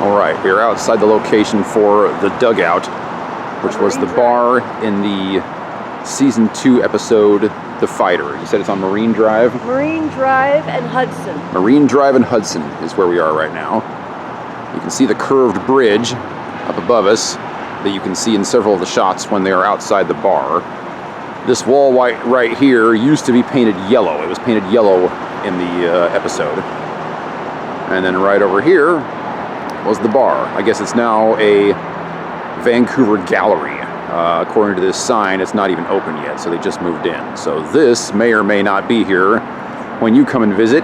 Alright, we are outside the location for the Dugout, which was the bar in the Season 2 episode, The Fighter. You said it's on Marine Drive? Marine Drive and Hudson. Marine Drive and Hudson is where we are right now. You can see the curved bridge up above us that you can see in several of the shots when they are outside the bar. This wall right here used to be painted yellow. It was painted yellow in the episode. And then right over here was the bar. I guess it's now a Vancouver gallery. According to this sign, it's not even open yet, so they just moved in. So this may or may not be here when you come and visit,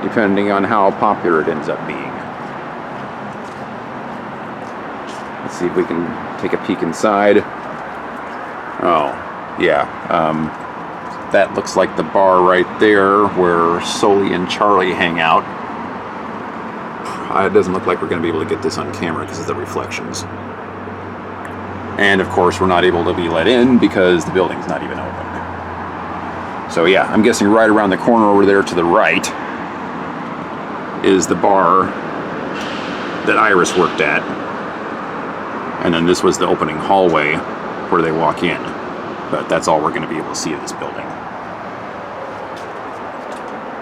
depending on how popular it ends up being. Let's see if we can take a peek inside. Oh, yeah. That looks like the bar right there where Sully and Charlie hang out. It doesn't look like we're going to be able to get this on camera because of the reflections. And of course, we're not able to be let in because the building's not even open. So yeah, I'm guessing right around the corner over there to the right is the bar that Iris worked at. And then this was the opening hallway where they walk in. But that's all we're going to be able to see of this building.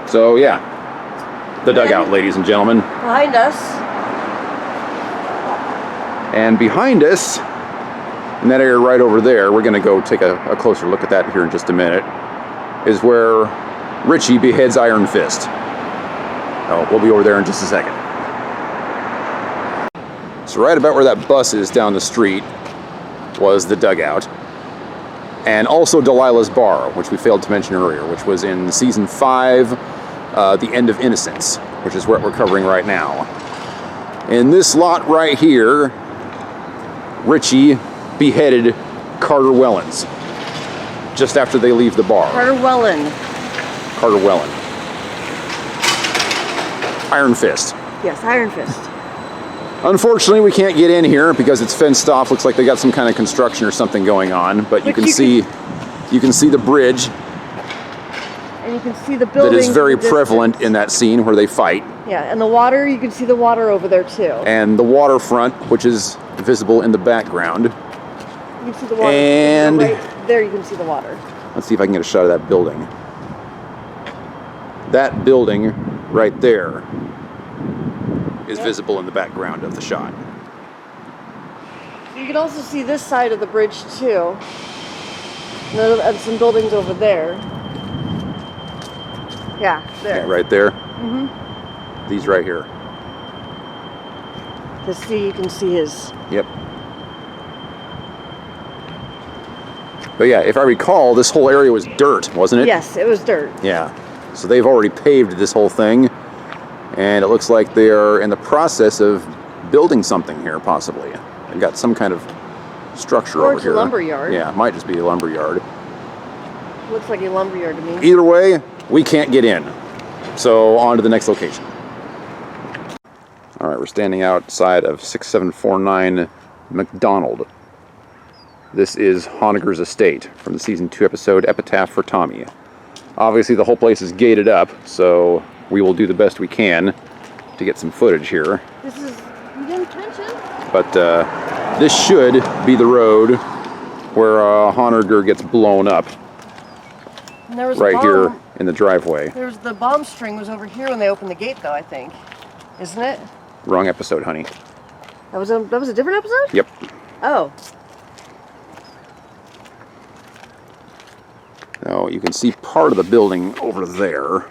So yeah, the Dugout, ladies and gentlemen. Behind us. And behind us, in that area right over there, we're going to go take a closer look at that here in just a minute, is where Richie beheads Iron Fist. Oh, we'll be over there in just a second. So right about where that bus is down the street was the Dugout. And also Delilah's Bar, which we failed to mention earlier, which was in Season 5, The End of Innocence, which is what we're covering right now. In this lot right here, Richie beheaded Carter Wellens just after they leave the bar. Carter Wellen. Iron Fist. Yes, Iron Fist. Unfortunately, we can't get in here because it's fenced off. Looks like they got some kind of construction or something going on. But you can see the bridge. And you can see the building. That is very prevalent in that scene where they fight. Yeah, and the water, you can see the water over there too. And the waterfront, which is visible in the background. You can see the water. And right there you can see the water. Let's see if I can get a shot of that building. That building right there is visible in the background of the shot. You can also see this side of the bridge too. And some buildings over there. Yeah, there. Yeah, right there. Mm-hmm. These right here. You can see his. Yep. But yeah, if I recall, this whole area was dirt, wasn't it? Yes, it was dirt. Yeah. So they've already paved this whole thing, and it looks like they are in the process of building something here, possibly. They've got some kind of structure over here. Or it's a lumber yard. Yeah, it might just be a lumber yard. Looks like a lumber yard to me. Either way, we can't get in. So on to the next location. All right, we're standing outside of 6749 McDonald. This is Honneger's estate from the Season 2 episode Epitaph for Tommy. Obviously, the whole place is gated up, so we will do the best we can to get some footage here. This is intention. But this should be the road where Honneger gets blown up. And there was right here in the driveway. The bomb string was over here when they opened the gate, though, I think. Isn't it? Wrong episode, honey. That was a different episode? Yep. Oh. Now, you can see part of the building over there.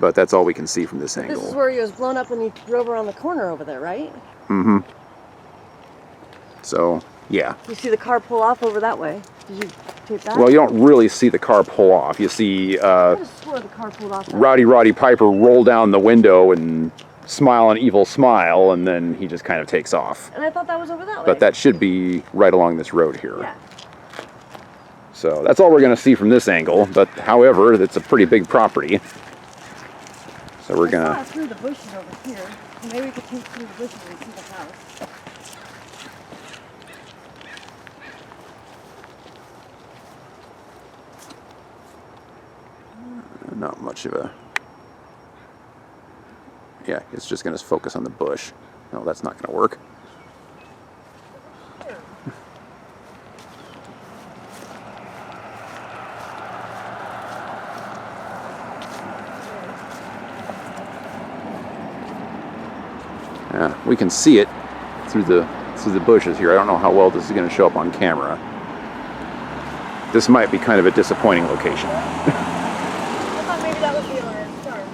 But that's all we can see from this angle. This is where he was blown up when he drove around the corner over there, right? Mm-hmm. So, yeah. You see the car pull off over that way. Did you take that? Well, you don't really see the car pull off. You see I swore the car pulled off. Roddy Piper roll down the window and smile an evil smile, and then he just kind of takes off. And I thought that was over that way. But that should be right along this road here. Yeah. So that's all we're going to see from this angle. But however, it's a pretty big property. So we're going to... through the bushes over here. Maybe we could take through the bushes and see the house. Not much of a Yeah, it's just going to focus on the bush. No, that's not going to work. Yeah, we can see it through the bushes here. I don't know how well this is going to show up on camera. This might be kind of a disappointing location. I thought maybe that was the owner's car.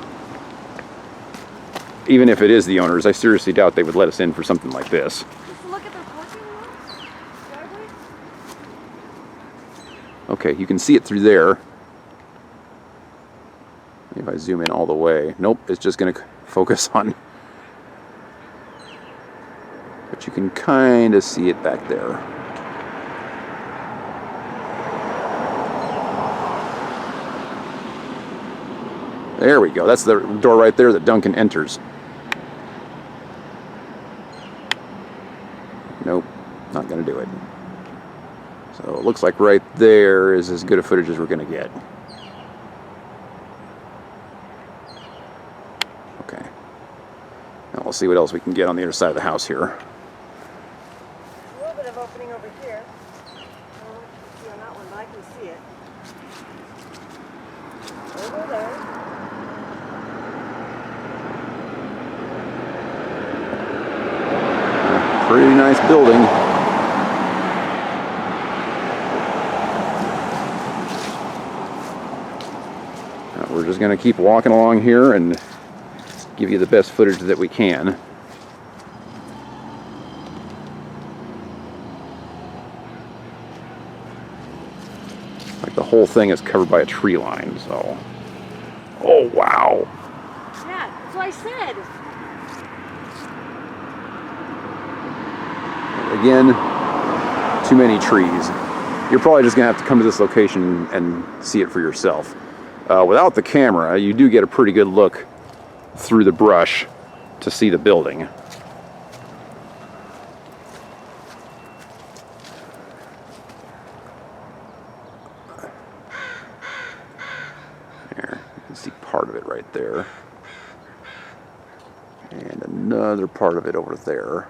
Even if it is the owner's, I seriously doubt they would let us in for something like this. Just look at their parking lot. Driveway. Okay, you can see it through there. If I zoom in all the way. Nope, it's just going to focus on... But you can kind of see it back there. There we go. That's the door right there that Duncan enters. Nope, not going to do it. So it looks like right there is as good a footage as we're going to get. Okay. Now we'll see what else we can get on the other side of the house here. A little bit of opening over here. I don't know what you can see on that one, but I can see it. Over there. Pretty nice building. Now we're just going to keep walking along here and give you the best footage that we can. Like the whole thing is covered by a tree line, so... Oh, wow! Yeah, that's what I said. Again, too many trees. You're probably just going to have to come to this location and see it for yourself. Without the camera, you do get a pretty good look through the brush to see the building. There, you can see part of it right there. And another part of it over there.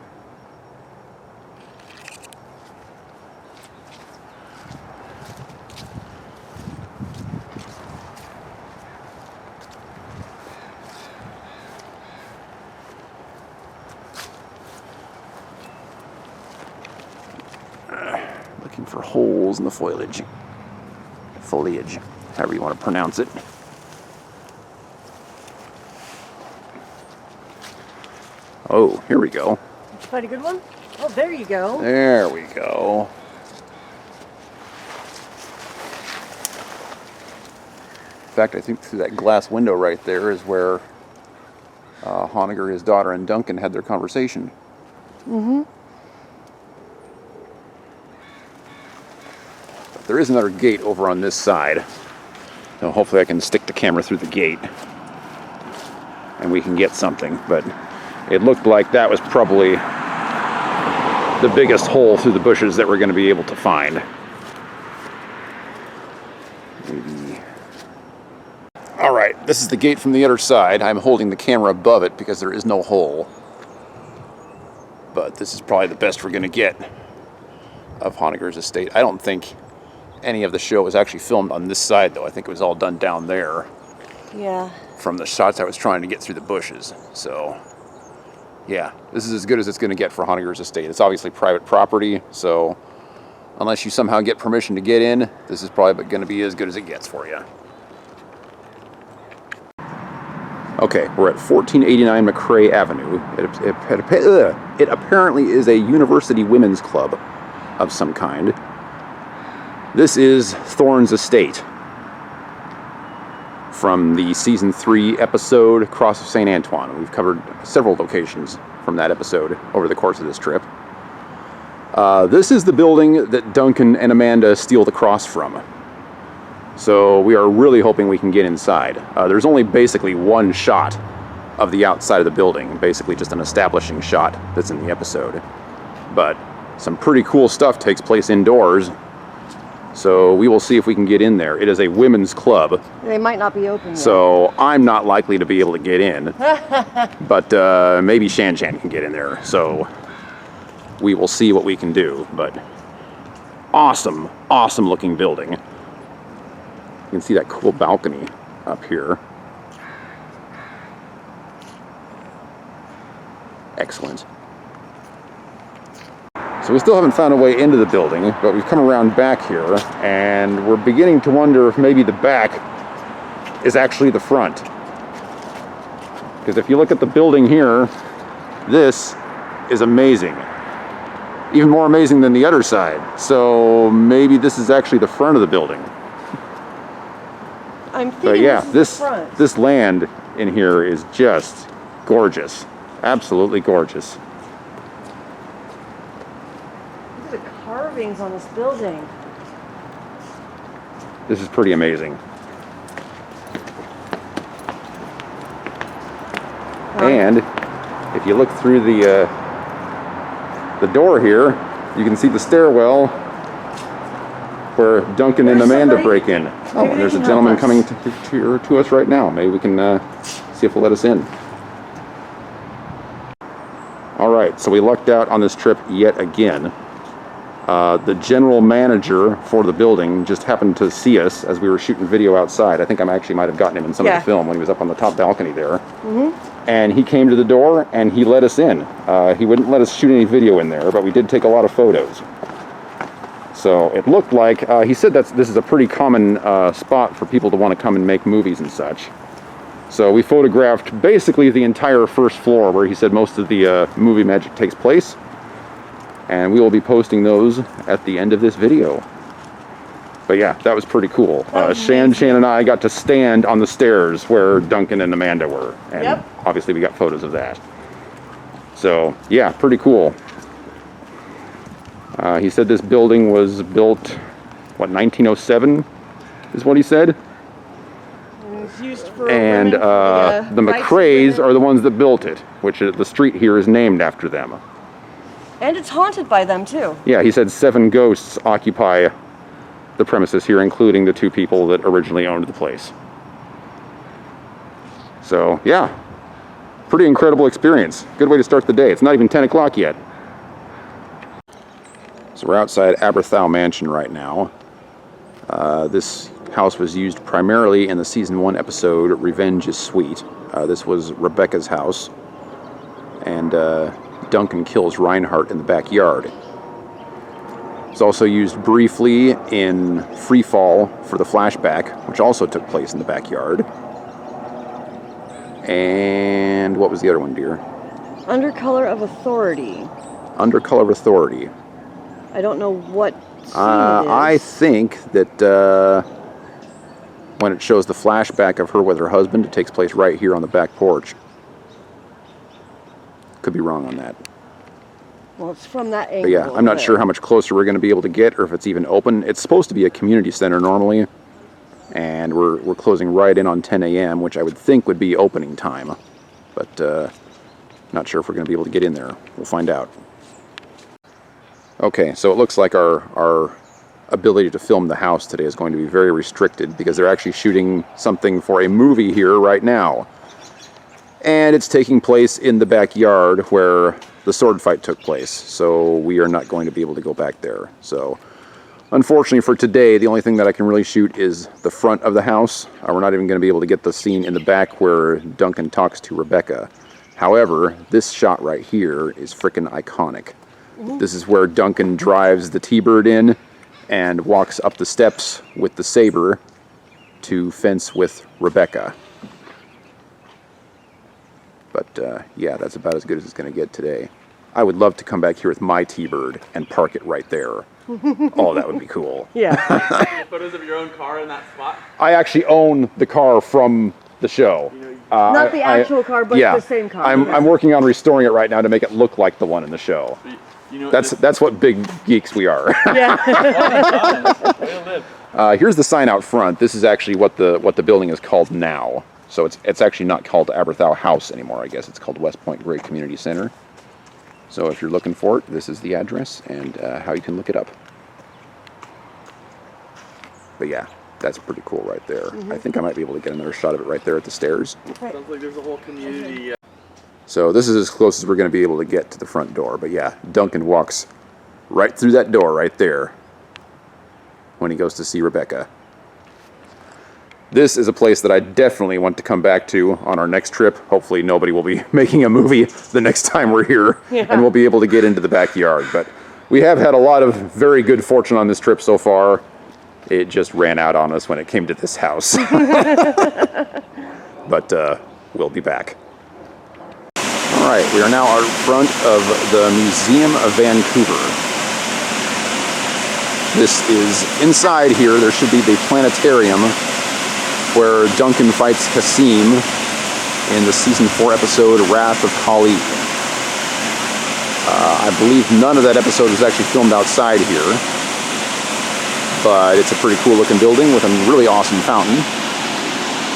Looking for holes in the foliage, however you want to pronounce it. Oh, here we go. Did you find a good one? Oh, there you go. There we go. In fact, I think through that glass window right there is where Honneger, his daughter, and Duncan had their conversation. Mm-hmm. There is another gate over on this side. So hopefully I can stick the camera through the gate and we can get something. But it looked like that was probably the biggest hole through the bushes that we're going to be able to find. Maybe. All right, this is the gate from the other side. I'm holding the camera above it because there is no hole. But this is probably the best we're going to get of Honneger's estate. I don't think any of the show was actually filmed on this side, though. I think it was all done down there. Yeah. From the shots I was trying to get through the bushes. So, yeah, this is as good as it's going to get for Honneger's estate. It's obviously private property, so unless you somehow get permission to get in, this is probably going to be as good as it gets for you. Okay, we're at 1489 McCrae Avenue. It apparently is a university women's club of some kind. This is Thorns Estate from the Season 3 episode, Cross of St. Antoine. We've covered several locations from that episode over the course of this trip. This is the building that Duncan and Amanda steal the cross from. So we are really hoping we can get inside. There's only basically one shot of the outside of the building, basically just an establishing shot that's in the episode. But some pretty cool stuff takes place indoors. So we will see if we can get in there. It is a women's club. They might not be open yet. So I'm not likely to be able to get in. But maybe Shan Shan can get in there. So we will see what we can do. But awesome, awesome looking building. You can see that cool balcony up here. Excellent. So we still haven't found a way into the building, but we've come around back here, and we're beginning to wonder if maybe the back is actually the front. Because if you look at the building here, this is amazing. Even more amazing than the other side. So maybe this is actually the front of the building. I'm thinking but yeah, this is the front. This land in here is just gorgeous. Absolutely gorgeous. Look at the carvings on this building. This is pretty amazing. And if you look through the door here, you can see the stairwell where Duncan and Amanda break in. Oh, and there's a gentleman coming to us right now. Maybe we can see if he'll let us in. All right, so we lucked out on this trip yet again. The general manager for the building just happened to see us as we were shooting video outside. I think I actually might have gotten him in some of the film when he was up on the top balcony there. And he came to the door and he let us in. He wouldn't let us shoot any video in there, but we did take a lot of photos. So it looked like, he said this is a pretty common spot for people to want to come and make movies and such. So we photographed basically the entire first floor where he said most of the movie magic takes place. And we will be posting those at the end of this video. But yeah, that was pretty cool. Shan and I got to stand on the stairs where Duncan and Amanda were. And obviously we got photos of that. So yeah, pretty cool. He said this building was built, what, 1907 is what he said? It was used for and the McRaes are the ones that built it, which the street here is named after them. And it's haunted by them too. Yeah, he said 7 ghosts occupy the premises here, including the 2 people that originally owned the place. So yeah, pretty incredible experience. Good way to start the day. It's not even 10 o'clock yet. So we're outside Aberthow Mansion right now. This house was used primarily in the season 1 episode Revenge is Sweet. This was Rebecca's house, and Duncan kills Reinhardt in the backyard. It's also used briefly in Freefall for the flashback, which also took place in the backyard. And what was the other one, dear? Under Color of Authority. Under Color of Authority. I don't know what scene it is. I think that when it shows the flashback of her with her husband, it takes place right here on the back porch. Could be wrong on that. Well, it's from that angle. But yeah, I'm not sure how much closer we're going to be able to get, or if it's even open. It's supposed to be a community center normally, and we're closing right in on 10 a.m., which I would think would be opening time. But not sure if we're going to be able to get in there. We'll find out. Okay, so it looks like our ability to film the house today is going to be very restricted because they're actually shooting something for a movie here right now. And it's taking place in the backyard where the sword fight took place, so we are not going to be able to go back there. So unfortunately for today, the only thing that I can really shoot is the front of the house. We're not even going to be able to get the scene in the back where Duncan talks to Rebecca. However, this shot right here is frickin' iconic. This is where Duncan drives the T-Bird in and walks up the steps with the saber to fence with Rebecca. But yeah, that's about as good as it's going to get today. I would love to come back here with my T-Bird and park it right there. Oh, that would be cool. Yeah. Photos of your own car in that spot? I actually own the car from the show. Not the actual car, but the same car. I'm working on restoring it right now to make it look like the one in the show. You know, That's what big geeks we are. Yeah. Here's the sign out front. This is actually what the building is called now. So it's actually not called Aberthow House anymore, I guess. It's called West Point Gray Community Center. So if you're looking for it, this is the address and how you can look it up. But yeah, that's pretty cool right there. I think I might be able to get another shot of it right there at the stairs. Sounds like there's a whole community. So this is as close as we're going to be able to get to the front door. But yeah, Duncan walks right through that door right there when he goes to see Rebecca. This is a place that I definitely want to come back to on our next trip. Hopefully nobody will be making a movie the next time we're here, and we'll be able to get into the backyard. But we have had a lot of very good fortune on this trip so far. It just ran out on us when it came to this house. But we'll be back. All right, we are now out front of the Museum of Vancouver. This is inside here. There should be the Planetarium where Duncan fights Kasim in the season 4 episode Wrath of Kali. I believe none of that episode was actually filmed outside here, but it's a pretty cool looking building with a really awesome fountain.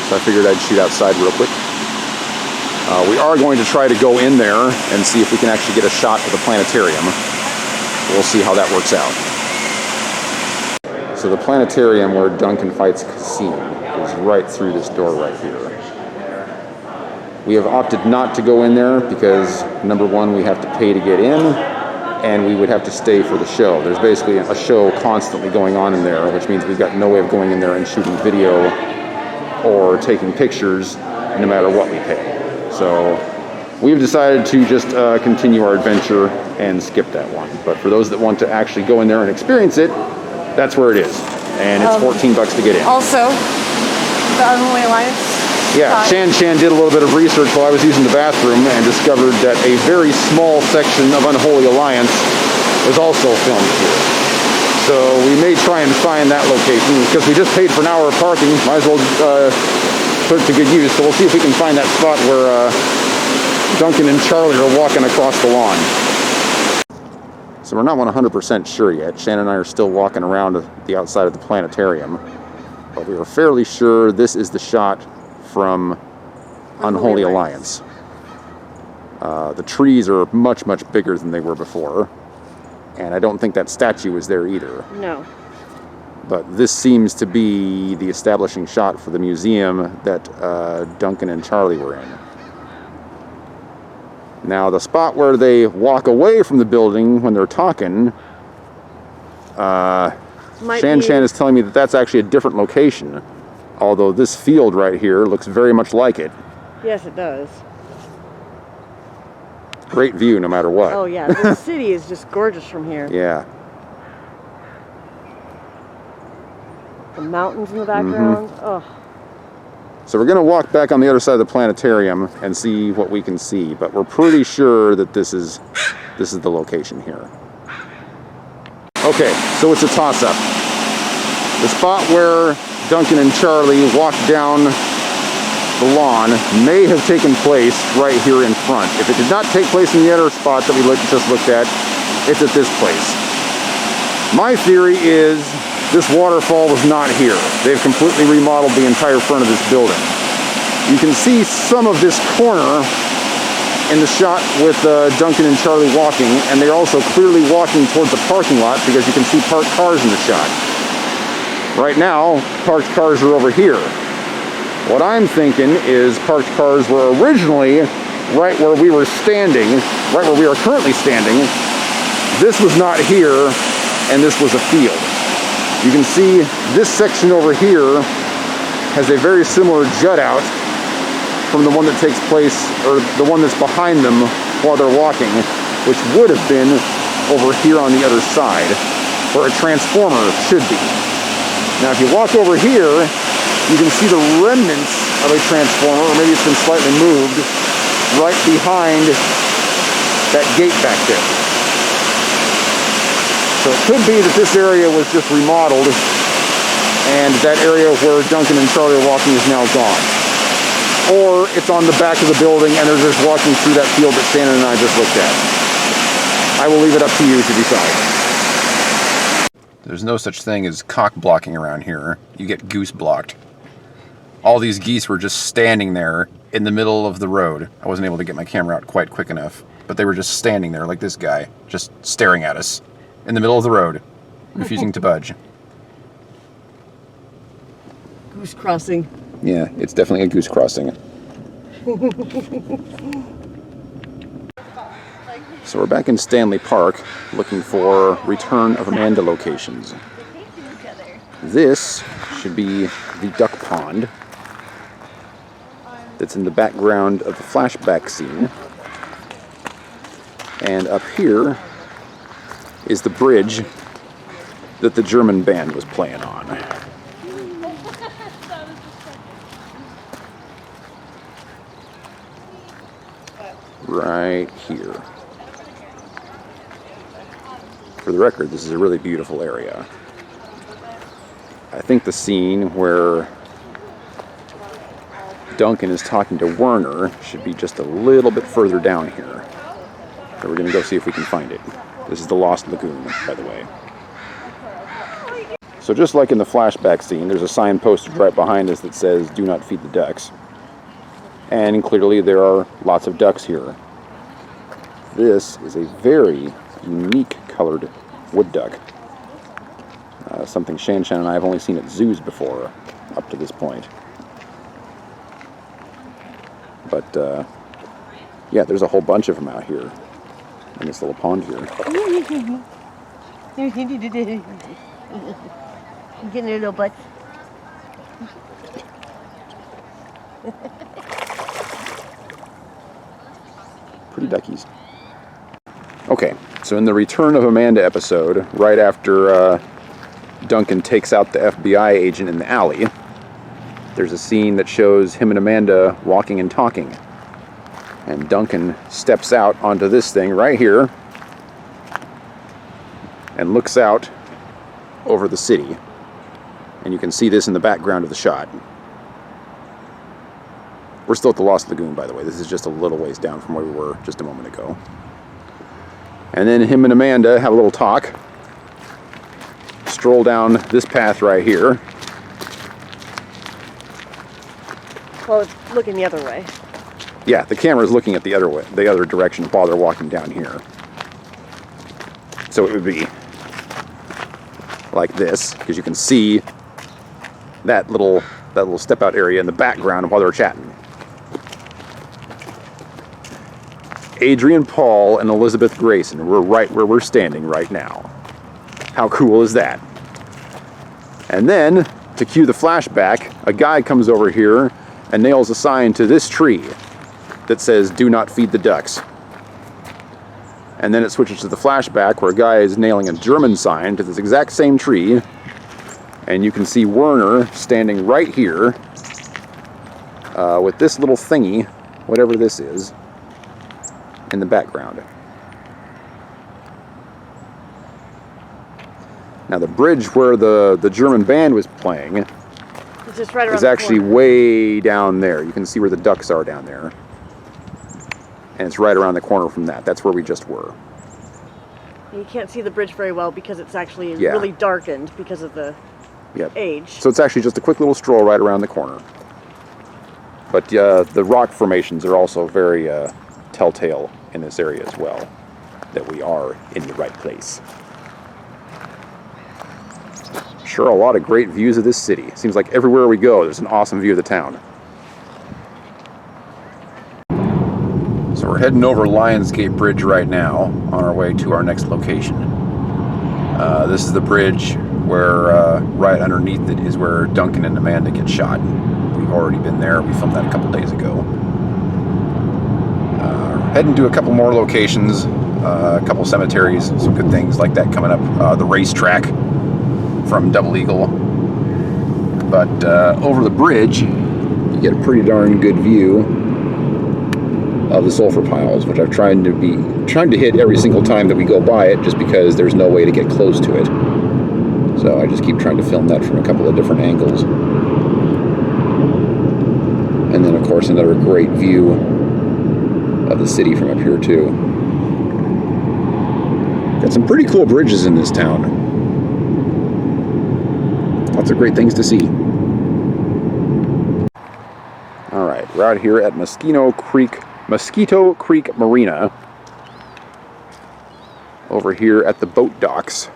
So I figured I'd shoot outside real quick. We are going to try to go in there and see if we can actually get a shot of the Planetarium. We'll see how that works out. So the Planetarium where Duncan fights Kasim is right through this door right here. We have opted not to go in there because, number one, we have to pay to get in, and we would have to stay for the show. There's basically a show constantly going on in there, which means we've got no way of going in there and shooting video or taking pictures no matter what we pay. So we've decided to just continue our adventure and skip that one. But for those that want to actually go in there and experience it, that's where it is. And it's $14 to get in. Also, the Unholy Alliance. Yeah, Shan did a little bit of research while I was using the bathroom and discovered that a very small section of Unholy Alliance was also filmed here. So we may try and find that location because we just paid for an hour of parking. Might as well put it to good use. So we'll see if we can find that spot where Duncan and Charlie are walking across the lawn. So we're not 100% sure yet. Shan and I are still walking around the outside of the Planetarium. But we are fairly sure this is the shot from Unholy Alliance. The trees are much, much bigger than they were before. And I don't think that statue was there either. No. But this seems to be the establishing shot for the museum that Duncan and Charlie were in. Now, the spot where they walk away from the building when they're talking, Shan is telling me that that's actually a different location. Although this field right here looks very much like it. Yes, it does. Great view no matter what. Oh yeah, the city is just gorgeous from here. Yeah. The mountains in the background. Oh. So we're going to walk back on the other side of the Planetarium and see what we can see, but we're pretty sure that this is the location here. Okay, so it's a toss-up. The spot where Duncan and Charlie walked down the lawn may have taken place right here in front. If it did not take place in the other spot that we just looked at, it's at this place. My theory is this waterfall was not here. They've completely remodeled the entire front of this building. You can see some of this corner in the shot with Duncan and Charlie walking, and they're also clearly walking towards the parking lot because you can see parked cars in the shot. Right now, parked cars are over here. What I'm thinking is parked cars were originally right where we were standing, right where we are currently standing. This was not here, and this was a field. You can see this section over here has a very similar jut out from the one that takes place, or the one that's behind them while they're walking, which would have been over here on the other side, where a transformer should be. Now if you walk over here, you can see the remnants of a transformer, or maybe it's been slightly moved, right behind that gate back there. So it could be that this area was just remodeled, and that area where Duncan and Charlie are walking is now gone. Or it's on the back of the building and they're just walking through that field that Shannon and I just looked at. I will leave it up to you to decide. There's no such thing as cock blocking around here. You get goose blocked. All these geese were just standing there in the middle of the road. I wasn't able to get my camera out quite quick enough, but they were just standing there like this guy, just staring at us in the middle of the road, refusing to budge. Goose Crossing. Yeah, it's definitely a goose crossing. So we're back in Stanley Park looking for Return of Amanda locations. This should be the duck pond that's in the background of the flashback scene. And up here is the bridge that the German band was playing on. Right here. For the record, this is a really beautiful area. I think the scene where Duncan is talking to Werner should be just a little bit further down here. So we're going to go see if we can find it. This is the Lost Lagoon, by the way. So just like in the flashback scene, there's a sign posted right behind us that says, "Do not feed the ducks." And clearly there are lots of ducks here. This is a very unique colored wood duck. Something Shan and I have only seen at zoos before, up to this point. But, yeah, there's a whole bunch of them out here in this little pond here. Getting their little butts. Pretty duckies. Okay, so in the Return of Amanda episode, right after Duncan takes out the FBI agent in the alley, there's a scene that shows him and Amanda walking and talking. And Duncan steps out onto this thing right here and looks out over the city. And you can see this in the background of the shot. We're still at the Lost Lagoon, by the way. This is just a little ways down from where we were just a moment ago. And then him and Amanda have a little talk. Stroll down this path right here. Well, it's looking the other way. Yeah, the camera's looking at the other way, the other direction while they're walking down here. So it would be like this, because you can see that little step out area in the background while they're chatting. Adrian Paul and Elizabeth Grayson were right where we're standing right now. How cool is that? And then, to cue the flashback, a guy comes over here and nails a sign to this tree that says, "Do not feed the ducks." And then it switches to the flashback where a guy is nailing a German sign to this exact same tree. And you can see Werner standing right here with this little thingy, whatever this is, in the background. Now the bridge where the German band was playing It's just right around is the actually corner. way down there. You can see where the ducks are down there. And it's right around the corner from that. That's where we just were. You can't see the bridge very well because it's actually Yeah. really darkened because of the Yep. age. So it's actually just a quick little stroll right around the corner. But the rock formations are also very telltale in this area as well, that we are in the right place. Sure, a lot of great views of this city. Seems like everywhere we go, there's an awesome view of the town. So we're heading over Lionsgate Bridge right now on our way to our next location. This is the bridge where right underneath it is where Duncan and Amanda get shot. We've already been there. We filmed that a couple days ago. Heading to a couple more locations, a couple cemeteries, some good things like that coming up. The racetrack from Double Eagle. But over the bridge, you get a pretty darn good view of the sulfur piles, which I've trying to hit every single time that we go by it, just because there's no way to get close to it. So I just keep trying to film that from a couple of different angles. And then, of course, another great view of the city from up here, too. Got some pretty cool bridges in this town. Lots of great things to see. All right, we're out here at Mosquito Creek Marina. Over here at the boat docks.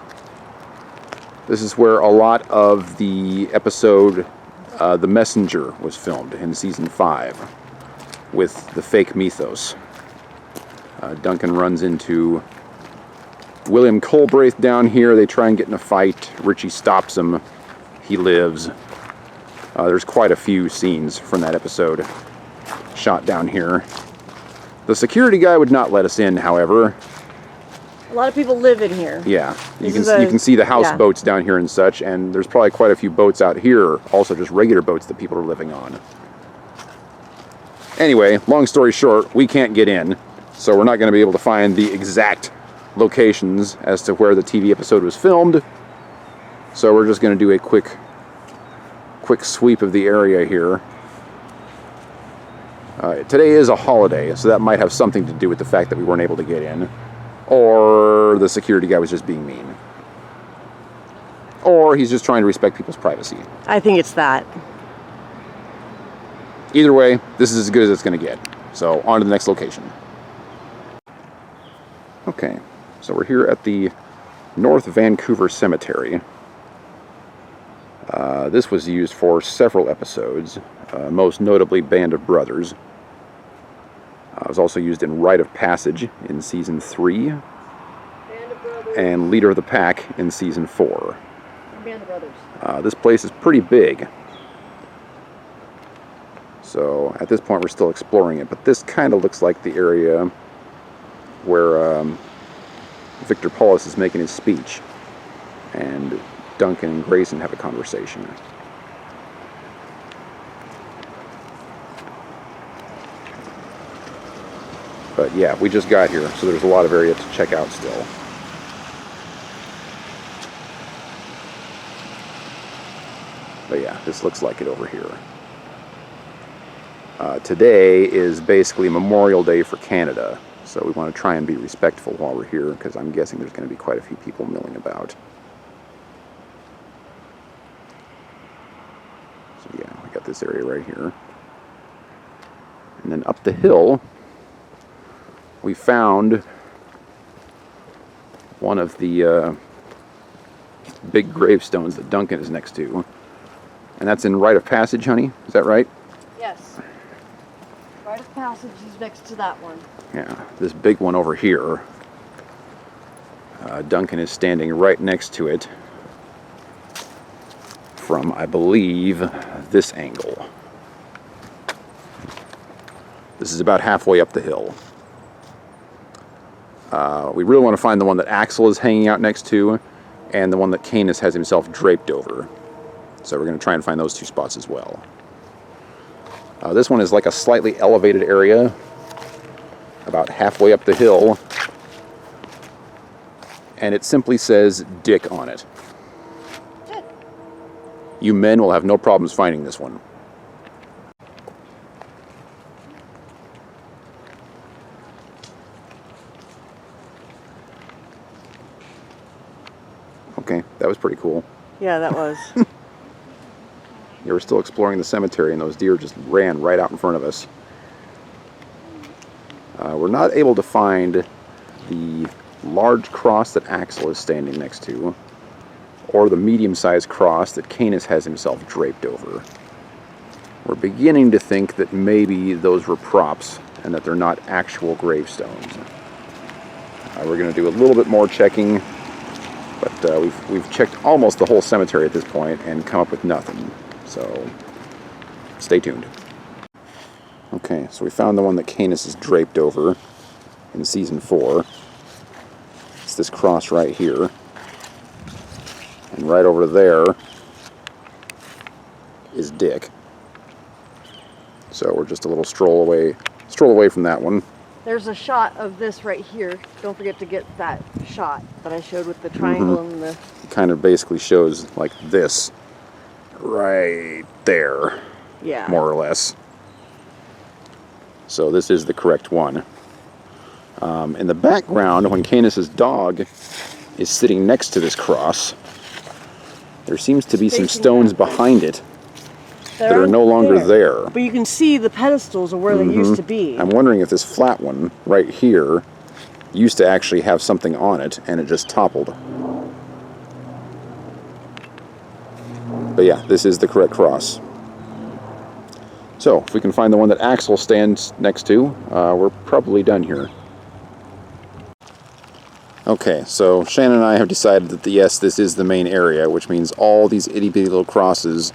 This is where a lot of the episode The Messenger was filmed in season 5 with the fake Mythos. Duncan runs into William Colbraith down here. They try and get in a fight. Richie stops him. He lives. There's quite a few scenes from that episode shot down here. The security guy would not let us in, however. A lot of people live in here. Yeah, you can see the houseboats down here and such, and there's probably quite a few boats out here, also just regular boats that people are living on. Anyway, long story short, we can't get in, so we're not going to be able to find the exact locations as to where the TV episode was filmed. So we're just going to do a quick sweep of the area here. Today is a holiday, so that might have something to do with the fact that we weren't able to get in. Or the security guy was just being mean. Or he's just trying to respect people's privacy. I think it's that. Either way, this is as good as it's going to get. So, on to the next location. Okay, so we're here at the North Vancouver Cemetery. This was used for several episodes, most notably Band of Brothers. It was also used in Rite of Passage in Season 3, Band of Brothers. and Leader of the Pack in Season 4. Band of Brothers. This place is pretty big. So, at this point we're still exploring it, but this kind of looks like the area where Victor Paulus is making his speech, and Duncan and Grayson have a conversation. But yeah, we just got here, so there's a lot of area to check out still. But yeah, this looks like it over here. Today is basically Memorial Day for Canada, so we want to try and be respectful while we're here, because I'm guessing there's going to be quite a few people milling about. So yeah, we got this area right here. And then up the hill, we found one of the big gravestones that Duncan is next to. And that's in Rite of Passage, honey? Is that right? Yes. Rite of Passage is next to that one. Yeah, this big one over here. Duncan is standing right next to it from, I believe, this angle. This is about halfway up the hill. We really want to find the one that Axel is hanging out next to, and the one that Canis has himself draped over. So we're going to try and find those two spots as well. This one is like a slightly elevated area, about halfway up the hill, and it simply says Dick on it. Dick. You men will have no problems finding this one. Okay, that was pretty cool. Yeah, that was. Yeah, we're still exploring the cemetery, and those deer just ran right out in front of us. We're not able to find the large cross that Axel is standing next to, or the medium-sized cross that Canis has himself draped over. We're beginning to think that maybe those were props, and that they're not actual gravestones. We're going to do a little bit more checking, but we've checked almost the whole cemetery at this point and come up with nothing. So, stay tuned. Okay, so we found the one that Canis is draped over in Season 4. It's this cross right here. And right over there is Dick. So we're just a little stroll away from that one. There's a shot of this right here. Don't forget to get that shot that I showed with the triangle and the... It kind of basically shows like this. Right there, yeah, more or less. So this is the correct one. In the background, when Canis's dog is sitting next to this cross, there seems to be some stones behind it that are no longer there. But you can see the pedestals are where they used to be. I'm wondering if this flat one right here used to actually have something on it and it just toppled. But yeah, this is the correct cross. So, if we can find the one that Axel stands next to, we're probably done here. Okay, so Shannon and I have decided that, yes, this is the main area, which means all these itty-bitty little crosses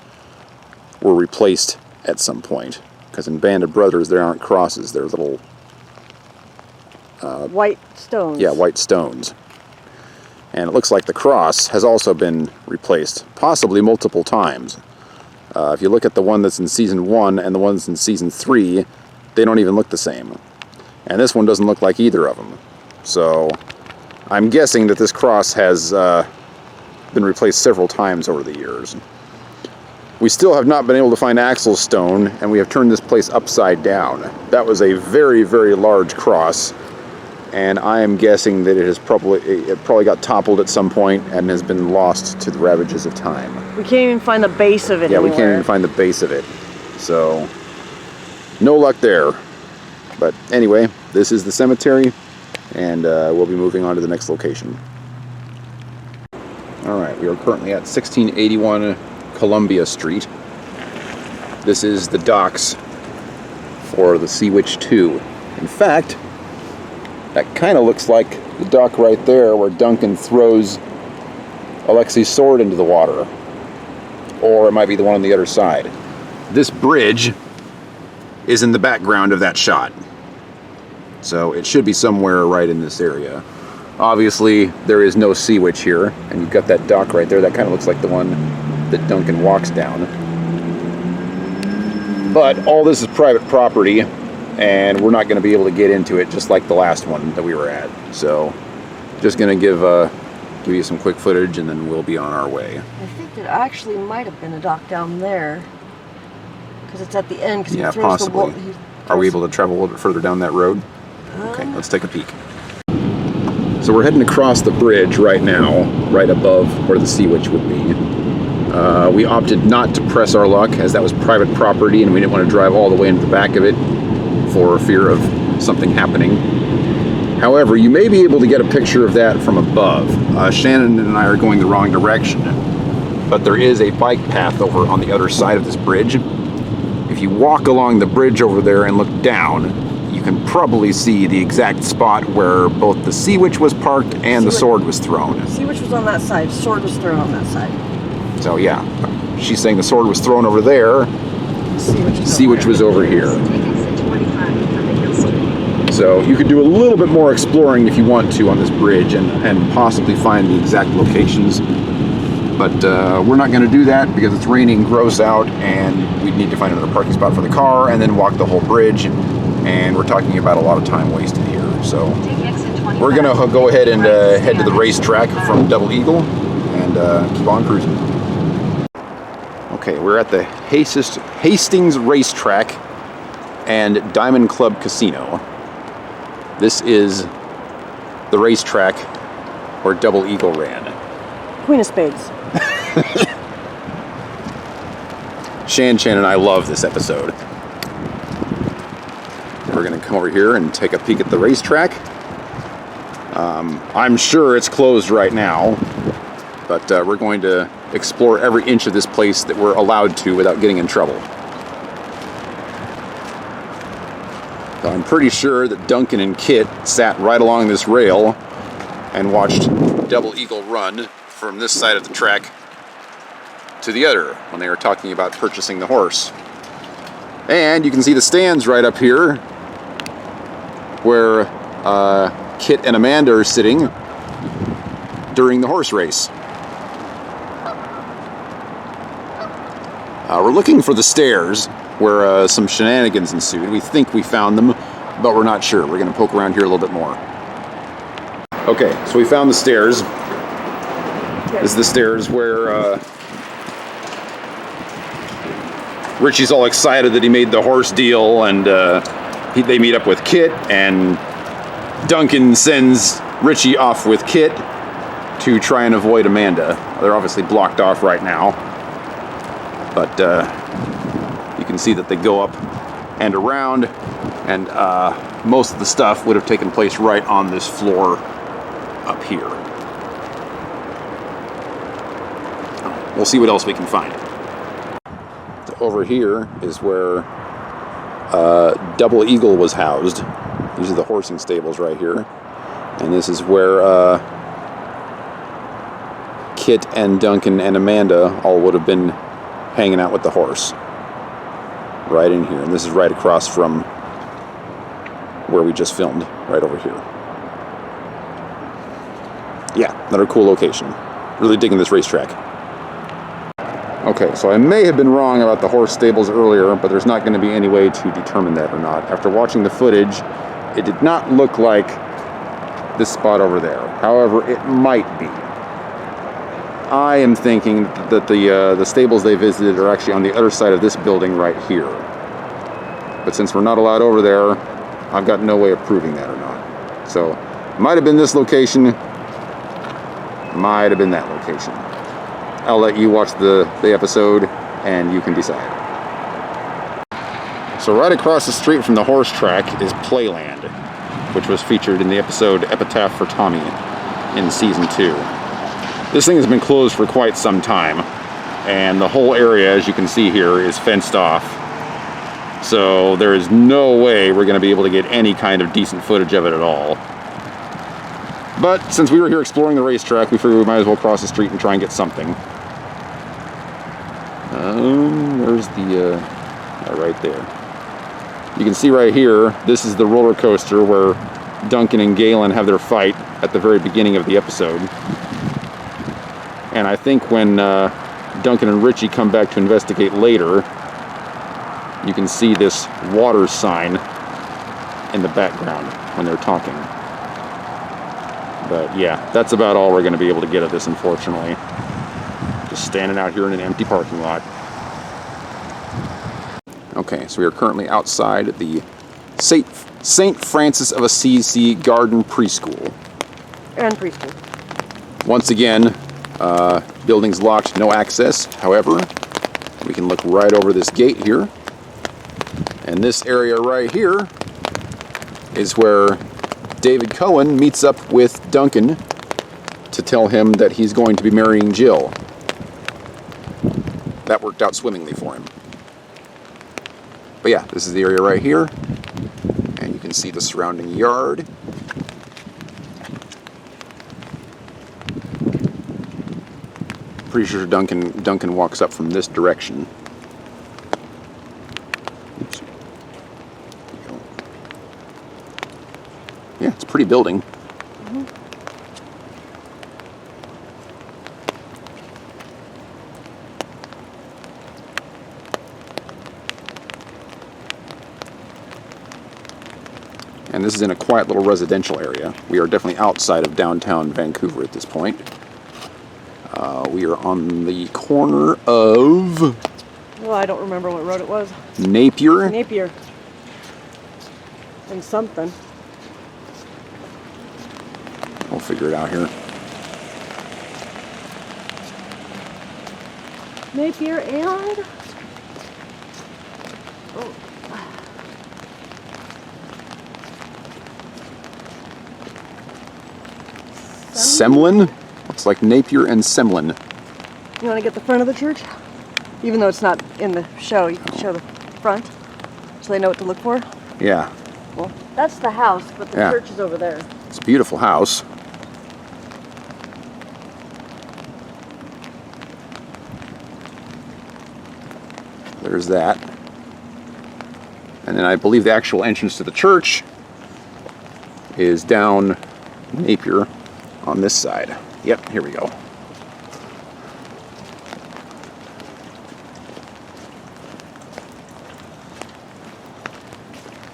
were replaced at some point. Because in Band of Brothers, there aren't crosses, they're little... white stones. Yeah, white stones. And it looks like the cross has also been replaced, possibly multiple times. If you look at the one that's in Season 1 and the ones in Season 3, they don't even look the same. And this one doesn't look like either of them. So, I'm guessing that this cross has been replaced several times over the years. We still have not been able to find Axel's stone, and we have turned this place upside down. That was a very, very large cross, and I am guessing that it probably got toppled at some point and has been lost to the ravages of time. We can't even find the base of it Yeah, anywhere. we can't even find the base of it. So, no luck there. But anyway, this is the cemetery, and we'll be moving on to the next location. Alright, we are currently at 1681 Columbia Street. This is the docks for the Sea Witch 2. In fact, that kind of looks like the dock right there where Duncan throws Alexi's sword into the water. Or it might be the one on the other side. This bridge is in the background of that shot. So it should be somewhere right in this area. Obviously, there is no Sea Witch here, and you've got that dock right there. That kind of looks like the one that Duncan walks down. But all this is private property, and we're not going to be able to get into it just like the last one that we were at. So, just going to give you some quick footage, and then we'll be on our way. I think there actually might have been a dock down there, because it's at the end. Yeah, possibly. Are we able to travel a little bit further down that road? Okay, let's take a peek. So we're heading across the bridge right now, right above where the Sea Witch would be. We opted not to press our luck, as that was private property, and we didn't want to drive all the way into the back of it for fear of something happening. However, you may be able to get a picture of that from above. Shannon and I are going the wrong direction, but there is a bike path over on the other side of this bridge. If you walk along the bridge over there and look down, you can probably see the exact spot where both the Sea Witch was parked and the sword was thrown. Sea Witch was on that side, sword was thrown on that side. So yeah, she's saying the sword was thrown over there, Sea Witch was over here. So you could do a little bit more exploring if you want to on this bridge and possibly find the exact locations. But we're not going to do that because it's raining gross out, and we'd need to find another parking spot for the car and then walk the whole bridge. And we're talking about a lot of time wasted here. So we're going to go ahead and head to the racetrack from Double Eagle and keep on cruising. Okay, we're at the Hastings Racetrack and Diamond Club Casino. This is the racetrack where Double Eagle ran. Queen of Spades. Shan and I love this episode. We're going to come over here and take a peek at the racetrack. I'm sure it's closed right now, but we're going to explore every inch of this place that we're allowed to without getting in trouble. So I'm pretty sure that Duncan and Kit sat right along this rail and watched Double Eagle run from this side of the track to the other when they were talking about purchasing the horse. And you can see the stands right up here where Kit and Amanda are sitting during the horse race. We're looking for the stairs where some shenanigans ensued. We think we found them, but we're not sure. We're going to poke around here a little bit more. Okay, so we found the stairs. This is the stairs where Richie's all excited that he made the horse deal, and they meet up with Kit, and Duncan sends Richie off with Kit to try and avoid Amanda. They're obviously blocked off right now, but you can see that they go up and around, and most of the stuff would have taken place right on this floor up here. We'll see what else we can find. So over here is where Double Eagle was housed. These are the horsing stables right here. And this is where Kit and Duncan and Amanda all would have been hanging out with the horse. Right in here. And this is right across from where we just filmed, right over here. Yeah, another cool location. Really digging this racetrack. Okay, so I may have been wrong about the horse stables earlier, but there's not going to be any way to determine that or not. After watching the footage, it did not look like this spot over there. However, it might be. I am thinking that the stables they visited are actually on the other side of this building right here. But since we're not allowed over there, I've got no way of proving that or not. So, might have been this location, might have been that location. I'll let you watch the episode and you can decide. So right across the street from the horse track is Playland, which was featured in the episode Epitaph for Tommy in season 2. This thing has been closed for quite some time, and the whole area, as you can see here, is fenced off. So there is no way we're going to be able to get any kind of decent footage of it at all. But since we were here exploring the racetrack, we figured we might as well cross the street and try and get something. There's the, right there. You can see right here, this is the roller coaster where Duncan and Galen have their fight at the very beginning of the episode. And I think when Duncan and Richie come back to investigate later, you can see this water sign in the background when they're talking. But yeah, that's about all we're going to be able to get of this, unfortunately. Just standing out here in an empty parking lot. Okay, so we are currently outside the St. Francis of Assisi Garden Preschool. And preschool. Once again, building's locked, no access. However, we can look right over this gate here. And this area right here is where David Cohen meets up with Duncan to tell him that he's going to be marrying Jill. That worked out swimmingly for him. But yeah, this is the area right here. And you can see the surrounding yard. Pretty sure Duncan walks up from this direction. Oops. There you go. Yeah, it's a pretty building. And this is in a quiet little residential area. We are definitely outside of downtown Vancouver at this point. We are on the corner of... Well, I don't remember what road it was. Napier. Napier. And something. We'll figure it out here. Napier and... Oh. Semlin? Looks like Napier and Semlin. You want to get the front of the church? Even though it's not in the show, you can show the front so they know what to look for. Yeah. Well, that's the house, but the church is over there. It's a beautiful house. There's that. And then I believe the actual entrance to the church is down Napier on this side. Yep, here we go.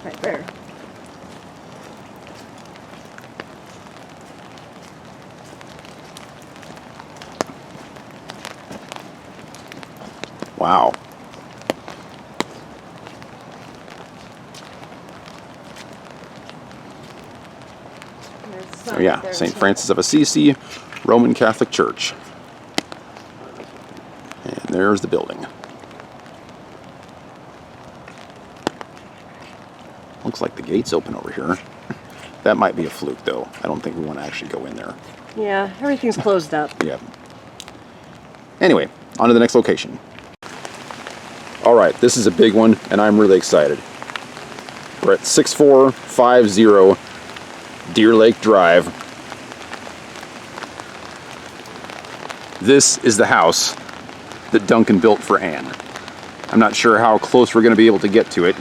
Right there. Wow. Oh yeah, St. Francis of Assisi, Roman Catholic Church. And there's the building. Looks like the gate's open over here. That might be a fluke though. I don't think we want to actually go in there. Yeah, everything's closed up. Yeah. Anyway, on to the next location. Alright, this is a big one and I'm really excited. We're at 6450 Deer Lake Drive. This is the house that Duncan built for Anne. I'm not sure how close we're going to be able to get to it.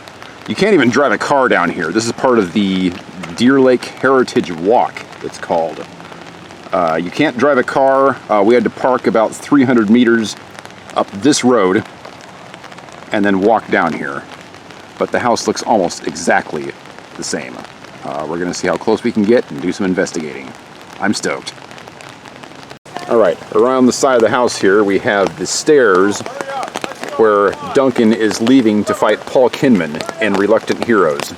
You can't even drive a car down here. This is part of the Deer Lake Heritage Walk, it's called. You can't drive a car. We had to park about 300 meters up this road and then walk down here. But the house looks almost exactly the same. We're going to see how close we can get and do some investigating. I'm stoked. Alright, around the side of the house here we have the stairs where Duncan is leaving to fight Paul Kinman in Reluctant Heroes.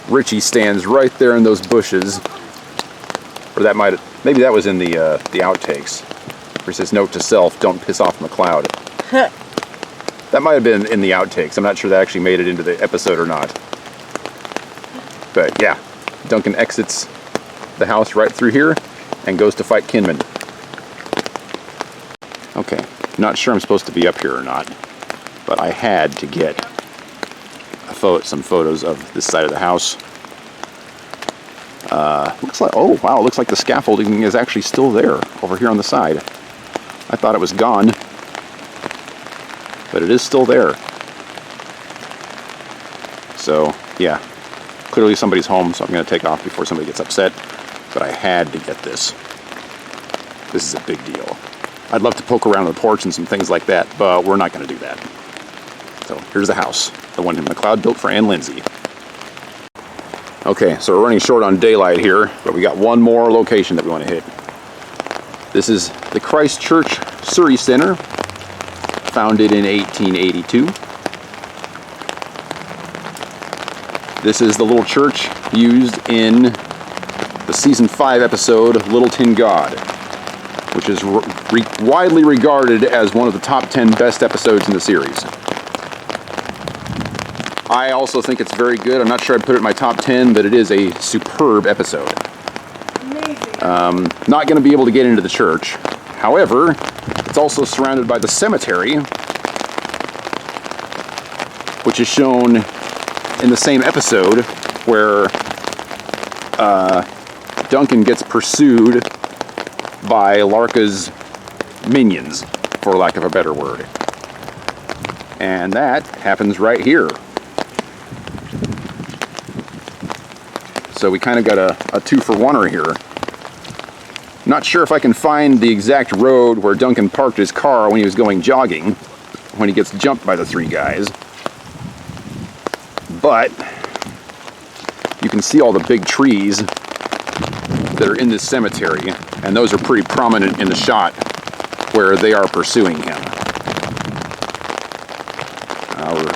Richie stands right there in those bushes. Or that maybe that was in the outtakes. Where it says, note to self, don't piss off McLeod. That might have been in the outtakes. I'm not sure that actually made it into the episode or not. But yeah, Duncan exits the house right through here and goes to fight Kinman. Okay, not sure I'm supposed to be up here or not, but I had to get some photos of this side of the house. Looks like, oh wow, looks like the scaffolding is actually still there over here on the side. I thought it was gone, but it is still there. So yeah, clearly somebody's home, so I'm going to take off before somebody gets upset, but I had to get this. This is a big deal. I'd love to poke around the porch and some things like that, but we're not going to do that. So here's the house, the one McLeod built for Ann Lindsay. Okay, so we're running short on daylight here, but we got one more location that we want to hit. This is the Christchurch Surrey Center, founded in 1882. This is the little church used in the season 5 episode Little Tin God, which is widely regarded as one of the top 10 best episodes in the series. I also think it's very good. I'm not sure I'd put it in my top 10, but it is a superb episode. Amazing. Not going to be able to get into the church. However, it's also surrounded by the cemetery, which is shown in the same episode where Duncan gets pursued by Larka's minions, for lack of a better word. And that happens right here. So we kind of got a two-for-oneer here. Not sure if I can find the exact road where Duncan parked his car when he was going jogging, when he gets jumped by the 3 guys. But you can see all the big trees that are in this cemetery, and those are pretty prominent in the shot where they are pursuing him.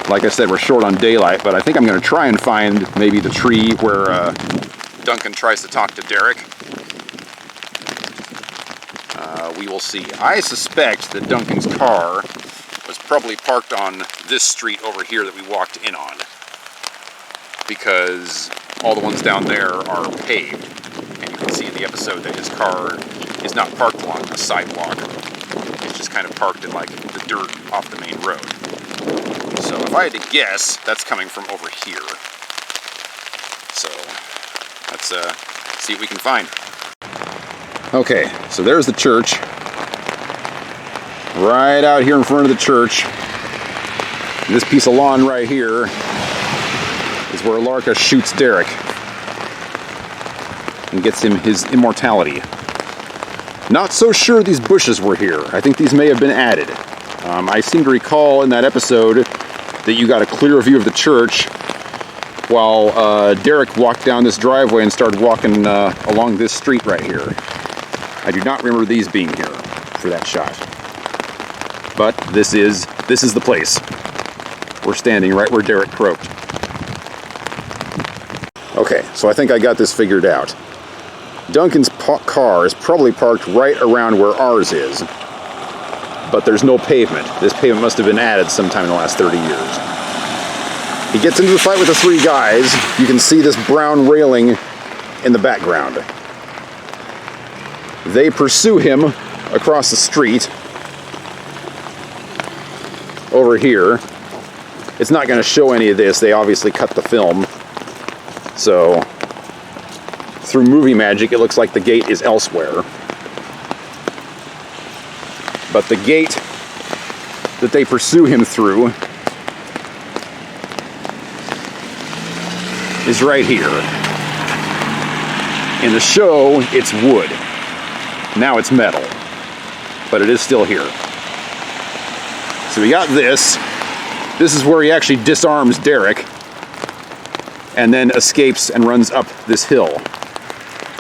Like I said, we're short on daylight, but I think I'm going to try and find maybe the tree where Duncan tries to talk to Derek. We will see. I suspect that Duncan's car was probably parked on this street over here that we walked in on, because all the ones down there are paved, and you can see in the episode that his car is not parked along the sidewalk. It's just kind of parked in like the dirt off the main road. So if I had to guess, that's coming from over here. So let's see what we can find. Okay, so there's the church. Right out here in front of the church. This piece of lawn right here is where Larka shoots Derek and gets him his immortality. Not so sure these bushes were here. I think these may have been added. I seem to recall in that episode that you got a clear view of the church while Derek walked down this driveway and started walking along this street right here. I do not remember these being here for that shot. But this is the place. We're standing right where Derek croaked. Okay, so I think I got this figured out. Duncan's car is probably parked right around where ours is. But there's no pavement. This pavement must have been added sometime in the last 30 years. He gets into the fight with the 3 guys. You can see this brown railing in the background. They pursue him across the street over here. It's not going to show any of this. They obviously cut the film. So, through movie magic, it looks like the gate is elsewhere. But the gate that they pursue him through is right here. In the show, it's wood. Now it's metal. But it is still here. So we got this. This is where he actually disarms Derek and then escapes and runs up this hill.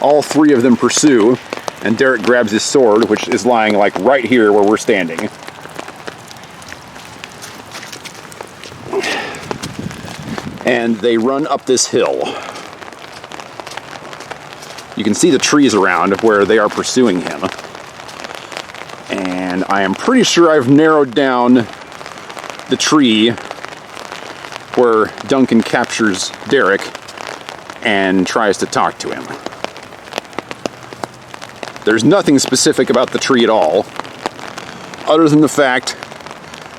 All three of them pursue, and Derek grabs his sword, which is lying like right here where we're standing. And they run up this hill. You can see the trees around where they are pursuing him. And I am pretty sure I've narrowed down the tree where Duncan captures Derek and tries to talk to him. There's nothing specific about the tree at all, other than the fact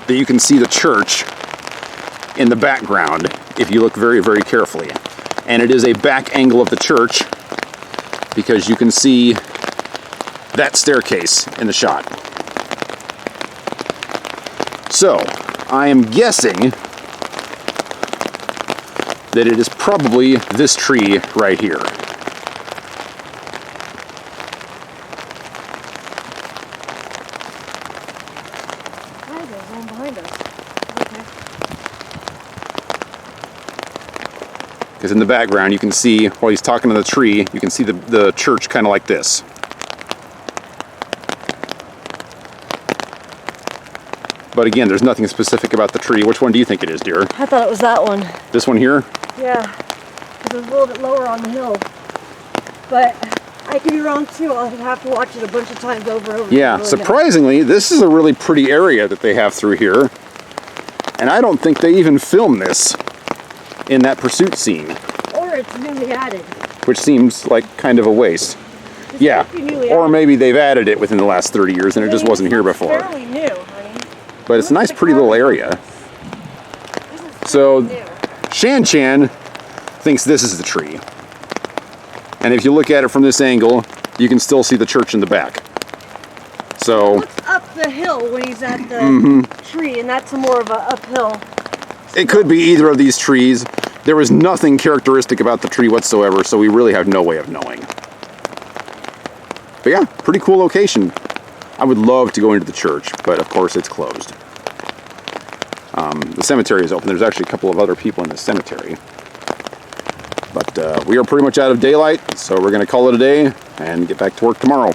that you can see the church in the background if you look very, very carefully. And it is a back angle of the church because you can see that staircase in the shot. So, I am guessing that it is probably this tree right here. Why is there one behind us? Okay. Because in the background you can see, while he's talking to the tree, you can see the church kind of like this. But again, there's nothing specific about the tree. Which one do you think it is, dear? I thought it was that one. This one here? Yeah, because it was a little bit lower on the hill. But I could be wrong too. I'll have to watch it a bunch of times over and over. Yeah, really surprisingly, this is a really pretty area that they have through here. And I don't think they even filmed this in that pursuit scene. Or it's newly added. Which seems like kind of a waste. It's Yeah, newly or added. maybe they've added it within the last 30 years and it just wasn't here before. Fairly new, honey. But it's a nice, pretty little area. This is So, fairly new. Shan Chan thinks this is the tree. And if you look at it from this angle, you can still see the church in the back. So, Looks up the hill when he's at the tree, and that's more of a uphill. it could be either of these trees. There was nothing characteristic about the tree whatsoever, so we really have no way of knowing. But yeah, pretty cool location. I would love to go into the church, but of course it's closed. The cemetery is open. There's actually a couple of other people in the cemetery. But we are pretty much out of daylight, so we're going to call it a day and get back to work tomorrow.